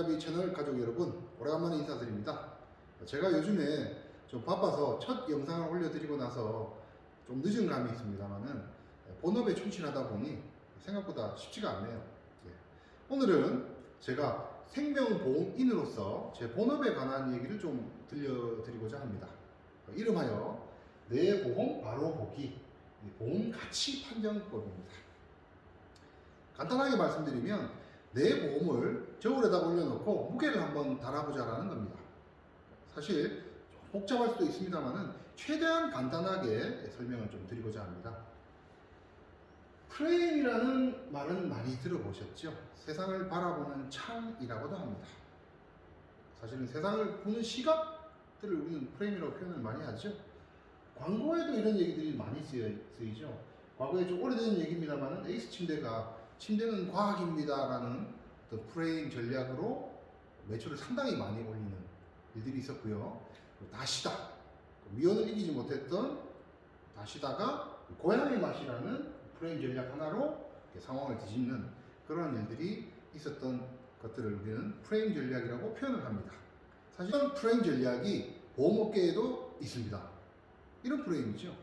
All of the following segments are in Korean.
손잡이 채널 가족 여러분, 오래간만에 인사드립니다. 제가 요즘에 좀 바빠서 첫 영상을 올려드리고 나서 좀 늦은 감이 있습니다만은 본업에 충실하다 보니 생각보다 쉽지가 않네요. 오늘은 제가 생명보험인으로서 제 본업에 관한 얘기를 좀 들려드리고자 합니다. 이름하여 내 보험 바로 보기 보험 가치 판정법입니다. 간단하게 말씀드리면 내 보험을 저울에다 올려놓고 무게를 한번 달아보자라는 겁니다. 사실 좀 복잡할 수도 있습니다만은 최대한 간단하게 설명을 좀 드리고자 합니다. 프레임이라는 말은 많이 들어보셨죠? 세상을 바라보는 창이라고도 합니다. 사실은 세상을 보는 시각들을 우리는 프레임이라고 표현을 많이 하죠. 광고에도 이런 얘기들이 많이 쓰이죠. 과거에 좀 오래된 얘기입니다만은 에이스 침대가 침대는 과학입니다라는 어떤 프레임 전략으로 매출을 상당히 많이 올리는 일들이 있었고요. 다시다, 위원을 이기지 못했던 다시다가 고양이 맛이라는 프레임 전략 하나로 상황을 뒤집는 그런 일들이 있었던 것들을 우리는 프레임 전략이라고 표현을 합니다. 사실 이런 프레임 전략이 보험업계에도 있습니다. 이런 프레임이죠.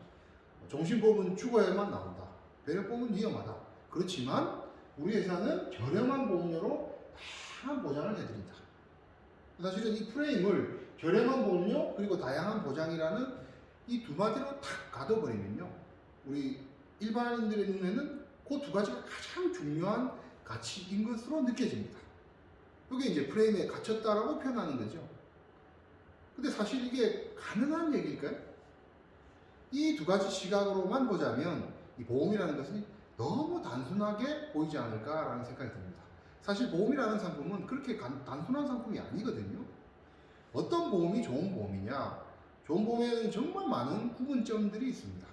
종신보험은 죽어야만 나온다. 배려보험은 위험하다. 그렇지만 우리 회사는 저렴한 보험료로 다양한 보장을 해드린다. 사실은 이 프레임을 저렴한 보험료 그리고 다양한 보장이라는 이 두 마디로 탁 가둬버리면요, 우리 일반인들의 눈에는 그 두 가지가 가장 중요한 가치인 것으로 느껴집니다. 이게 이제 프레임에 갇혔다라고 표현하는 거죠. 근데 사실 이게 가능한 얘기일까요? 이 두 가지 시각으로만 보자면 이 보험이라는 것은 너무 단순하게 보이지 않을까라는 생각이 듭니다. 사실 보험이라는 상품은 그렇게 단순한 상품이 아니거든요. 어떤 보험이 좋은 보험이냐? 좋은 보험에는 정말 많은 구분점들이 있습니다.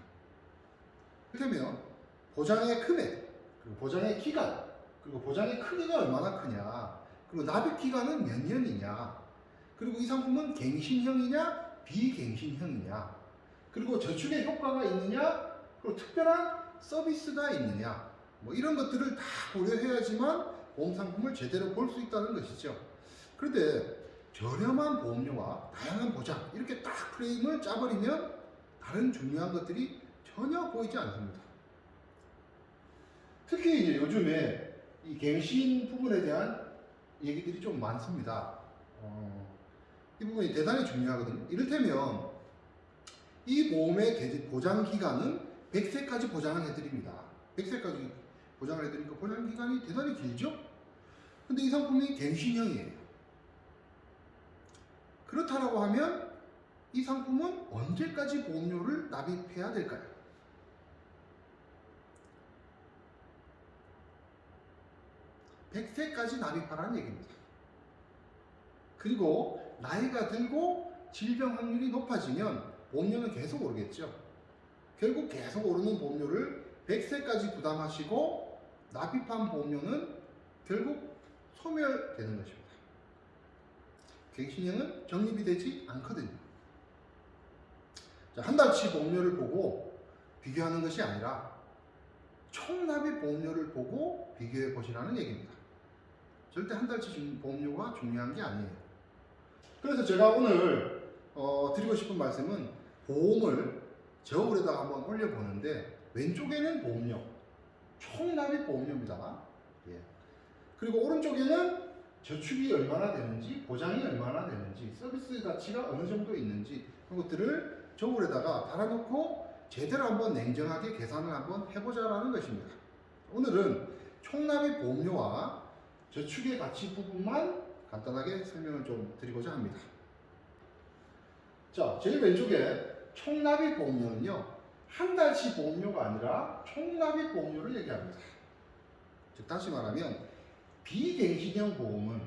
그렇다면 보장의 금액, 그리고 보장의 기간, 그리고 보장의 크기가 얼마나 크냐, 그리고 납입 기간은 몇 년이냐, 그리고 이 상품은 갱신형이냐 비갱신형이냐, 그리고 저축의 효과가 있느냐, 그리고 특별한 서비스가 있느냐, 뭐 이런 것들을 다 고려해야지만 보험 상품을 제대로 볼 수 있다는 것이죠. 그런데 저렴한 보험료와 다양한 보장 이렇게 딱 프레임을 짜버리면 다른 중요한 것들이 전혀 보이지 않습니다. 특히 이제 요즘에 이 갱신 부분에 대한 얘기들이 좀 많습니다. 이 부분이 대단히 중요하거든요. 이를테면 이 보험의 보장 기간은 100세까지 보장을 해드립니다. 100세까지 보장을 해드리니까 보장 기간이 대단히 길죠? 근데 이 상품이 갱신형이에요. 그렇다라고 하면 이 상품은 언제까지 보험료를 납입해야 될까요? (100세까지) 납입하라는 얘기입니다. 그리고 나이가 들고 질병 확률이 높아지면 보험료는 계속 오르겠죠. 결국 계속 오르는 보험료를 100세까지 부담하시고 납입한 보험료는 결국 소멸되는 것입니다. 갱신형은 적립이 되지 않거든요. 한 달치 보험료를 보고 비교하는 것이 아니라 총납입 보험료를 보고 비교해 보시라는 얘기입니다. 절대 한 달치 보험료가 중요한 게 아니에요. 그래서 제가 오늘 드리고 싶은 말씀은 보험을 저울에다 한번 올려보는데 왼쪽에는 보험료, 총납입 보험료입니다. 그리고 오른쪽에는 저축이 얼마나 되는지, 보장이 얼마나 되는지, 서비스 가치가 어느 정도 있는지 그런 것들을 저울에다가 달아놓고 제대로 한번 냉정하게 계산을 한번 해보자라는 것입니다. 오늘은 총납입 보험료와 저축의 가치 부분만 간단하게 설명을 좀 드리고자 합니다. 자, 제일 왼쪽에 총납입 보험료는요, 한 달치 보험료가 아니라 총납입 보험료를 얘기합니다. 즉 다시 말하면 비갱신형 보험은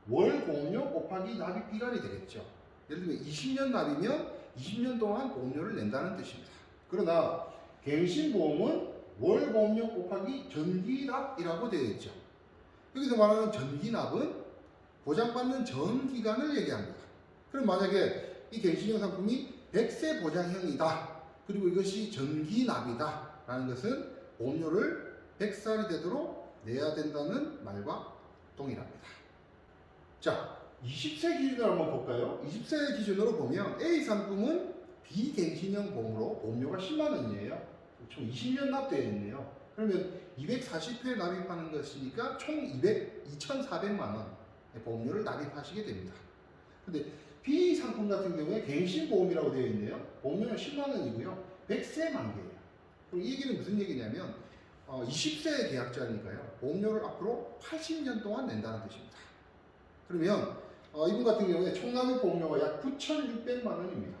월 보험료 곱하기 납입 기간이 되겠죠. 예를 들면 20년 납이면 20년 동안 보험료를 낸다는 뜻입니다. 그러나 갱신 보험은 월 보험료 곱하기 전기납이라고 되어 있죠. 여기서 말하는 전기납은 보장받는 전 기간을 얘기합니다. 그럼 만약에 이 갱신형 상품이 100세 보장형이다, 그리고 이것이 전기납이다 라는 것은 보험료를 100살이 되도록 내야 된다는 말과 동일합니다. 자, 20세 기준으로 한번 볼까요? 20세 기준으로 보면 A 상품은 비갱신형 보험으로 보험료가 10만 원이에요. 총 20년 납되어 있네요. 그러면 240회 납입하는 것이니까 총 2,400만 원의 보험료를 납입하시게 됩니다. 근데 B 상품 같은 경우에 갱신 보험이라고 되어 있네요. 보험료는 10만 원이고요. 100세 만기예요. 그럼 이 얘기는 무슨 얘기냐면 20세 계약자니까요. 보험료를 앞으로 80년 동안 낸다는 뜻입니다. 그러면 이분 같은 경우에 총 납입 보험료가 약 9,600만 원입니다.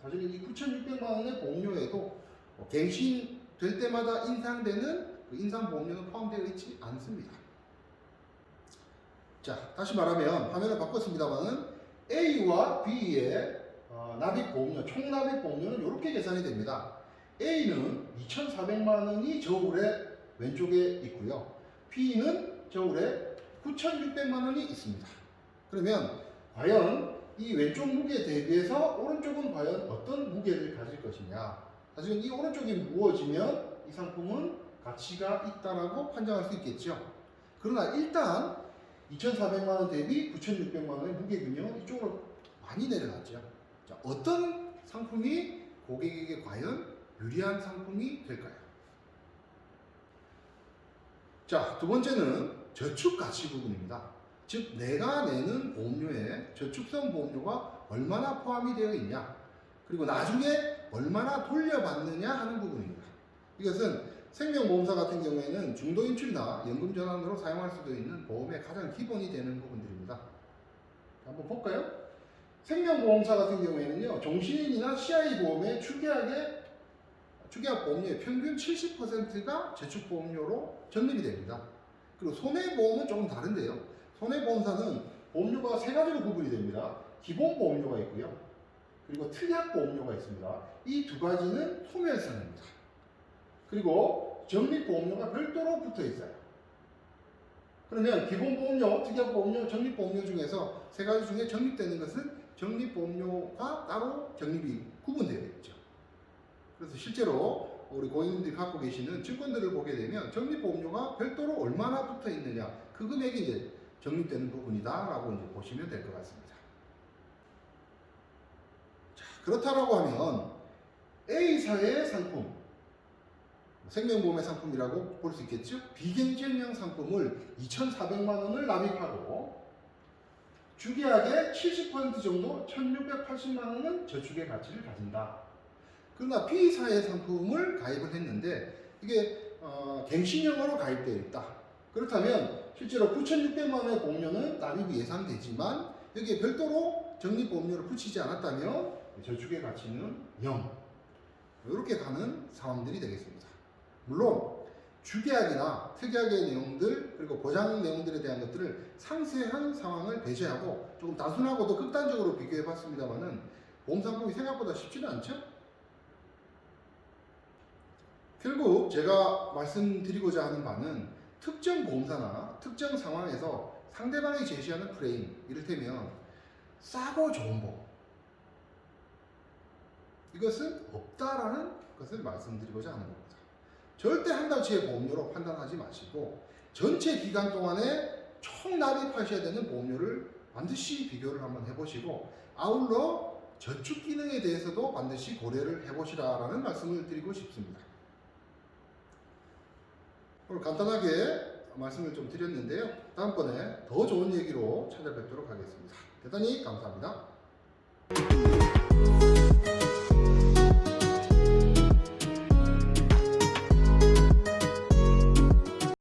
사실 이 9,600만 원의 보험료에도 갱신될 때마다 인상되는 그 인상 보험료는 포함되어 있지 않습니다. 자, 다시 말하면 화면을 바꿨습니다만은 A와 B의 납입 보험료, 총 납입 보험료는 이렇게 계산이 됩니다. A는 2,400만 원이 저울에 왼쪽에 있고요. B는 저울에 9,600만 원이 있습니다. 그러면 과연 이 왼쪽 무게 대비해서 오른쪽은 과연 어떤 무게를 가질 것이냐. 사실은 이 오른쪽이 무거워지면 이 상품은 가치가 있다라고 판정할 수 있겠죠. 그러나 일단 2,400만 원 대비 9,600만 원의 무게군요. 이쪽으로 많이 내려갔죠. 자, 어떤 상품이 고객에게 과연 유리한 상품이 될까요? 자, 두 번째는 저축 가치 부분입니다. 즉, 내가 내는 보험료에 저축성 보험료가 얼마나 포함이 되어 있냐, 그리고 나중에 얼마나 돌려받느냐 하는 부분입니다. 이것은 생명보험사 같은 경우에는 중도인출이나 연금전환으로 사용할 수도 있는 보험의 가장 기본이 되는 부분들입니다. 한번 볼까요? 생명보험사 같은 경우에는요, 종신인이나 CI 보험의 추계약 보험료의 평균 70%가 저축보험료로 적립이 됩니다. 그리고 손해보험은 조금 다른데요. 손해보험사는 보험료가 세 가지로 구분이 됩니다. 기본보험료가 있고요. 그리고 특약보험료가 있습니다. 이 두 가지는 소멸상입니다. 그리고 적립보험료가 별도로 붙어 있어요. 그러면 기본보험료, 특약보험료, 적립보험료 중에서 세 가지 중에 적립되는 것은 적립보험료가 따로 적립이 구분되어 있죠. 그래서 실제로 우리 고객님들이 갖고 계시는 증권들을 보게 되면 적립보험료가 별도로 얼마나 붙어 있느냐, 그 금액이 이제 적립되는 부분이다라고 이제 보시면 될 것 같습니다. 자, 그렇다라고 하면 A사의 상품, 생명보험의 상품이라고 볼 수 있겠죠? 비갱신형 상품을 2,400만 원을 납입하고 주계약의 70% 정도 1,680만 원은 저축의 가치를 가진다. 그러나 B사의 상품을 가입을 했는데 이게 갱신형으로 가입되어 있다. 그렇다면 실제로 9,600만 원의 보험료는 납입이 예상되지만 여기에 별도로 적립보험료를 붙이지 않았다면 저축의 가치는 0. 이렇게 가는 상황들이 되겠습니다. 물론 주계약이나 특약의 내용들 그리고 보장 내용들에 대한 것들을 상세한 상황을 배제하고 조금 단순하고도 극단적으로 비교해 봤습니다만은 보험상품이 생각보다 쉽지는 않죠? 결국 제가 말씀드리고자 하는 바는 특정 보험사나 특정 상황에서 상대방이 제시하는 프레임, 이를테면 싸고 좋은 보험, 이것은 없다라는 것을 말씀드리고자 하는 겁니다. 절대 한 달치의 보험료로 판단하지 마시고 전체 기간 동안에 총 납입하셔야 되는 보험료를 반드시 비교를 한번 해보시고 아울러 저축 기능에 대해서도 반드시 고려를 해보시라라는 말씀을 드리고 싶습니다. 오늘 간단하게 말씀을 좀 드렸는데요. 다음번에 더 좋은 얘기로 찾아뵙도록 하겠습니다. 대단히 감사합니다.